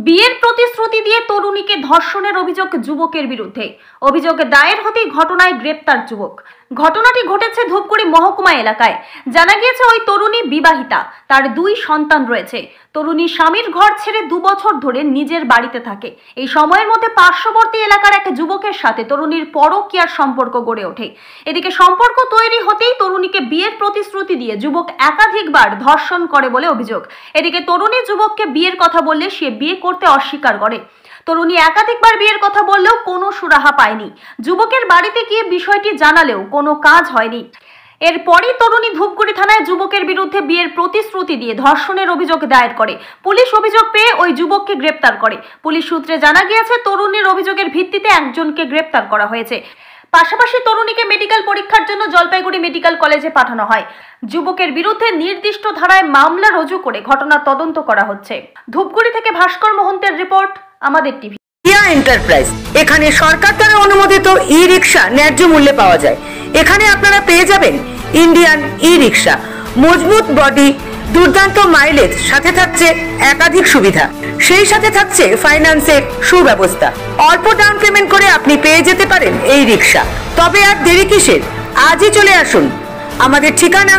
বিয়ের প্রতিশ্রুতি দিয়ে তরুণীকে ধর্ষণের অভিযোগ যুবকের বিরুদ্ধে। অভিযোগ দায়ের হতেই ঘটনায় গ্রেপ্তার যুবক। ঘটনাটি ঘটেছে ধূপগুড়ি মহকুমা এলাকায়। জানা গিয়েছে ওই তরুণী বিবাহিতা, তার 2 সন্তান রয়েছে। তরুণী স্বামীর ঘর ছেড়ে 2 বছর ধরে নিজের বাড়িতে থাকে। এই সময়ের মধ্যে পার্শ্ববর্তী এলাকার এক যুবকের সাথে তরুণীর পরকীয়ার সম্পর্ক গড়ে ওঠে। এদিকে সম্পর্ক তৈরি হতেই তরুণীকে বিয়ের প্রতিশ্রুতি দিয়ে যুবক একাধিকবার ধর্ষণ করে বলে অভিযোগ। এদিকে তরুণী যুবককে বিয়ের কথা বললে সে বিয়ে করতে অস্বীকার করে। তরুণী একাধিকবার বিয়ের কথা বললেও কোনো সুরাহা পায়নি। যুবকের বাড়িতে গিয়ে বিষয়টি জানালেও কোনো কাজ হয়নি। এরপরই তরুণী ধূপগুড়ি থানায় যুবকের বিরুদ্ধে বিয়ের প্রতিশ্রুতি দিয়ে ধর্ষণের অভিযোগ দায়ের করে। পুলিশ অভিযোগ পেয়ে ওই যুবককে গ্রেপ্তার করে। পুলিশ সূত্রে জানা গিয়েছে তরুণীর অভিযোগের ভিত্তিতে একজনকে গ্রেপ্তার করা হয়েছে। পাশাপাশি তরুণীকে মেডিকেল পরীক্ষার জন্য জলপাইগুড়ি মেডিকেল কলেজে পাঠানো হয়। যুবকের বিরুদ্ধে নির্দিষ্ট ধারায় মামলা রুজু করে ঘটনার তদন্ত করা হচ্ছে। ধূপগুড়ি থেকে ভাস্কর মোহন্তের রিপোর্ট, আমাদের টিভি। রিয়া এন্টারপ্রাইজ, এখানে সরকার দ্বারা অনুমোদিত ই-রিক্সা ন্যায্য মূল্যে পাওয়া যায়। এখানে আপনারা পেয়ে যাবেন ইন্ডিয়ান ই-রিক্সা, মজবুত বডি, দুর্দান্ত মাইলেজ, সাথে থাকছে একাধিক সুবিধা। সেই সাথে থাকছে ফাইন্যান্সের সুব্যবস্থা। অল্প ডাউন পেমেন্ট করে আপনি পেয়ে যেতে পারেন এই রিক্সা। তবে আর দেরি কিসের? আজই চলে আসুন। আমাদের ঠিকানা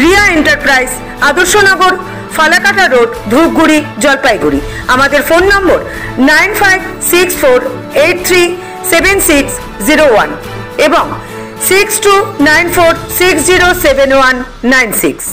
রিয়া এন্টারপ্রাইজ, আদর্শনগর, ফালাকাটা রোড, ধূপগুড়ি, জলপাইগুড়ি। আমাদের ফোন নম্বর 9564837601 এবং 6294607196।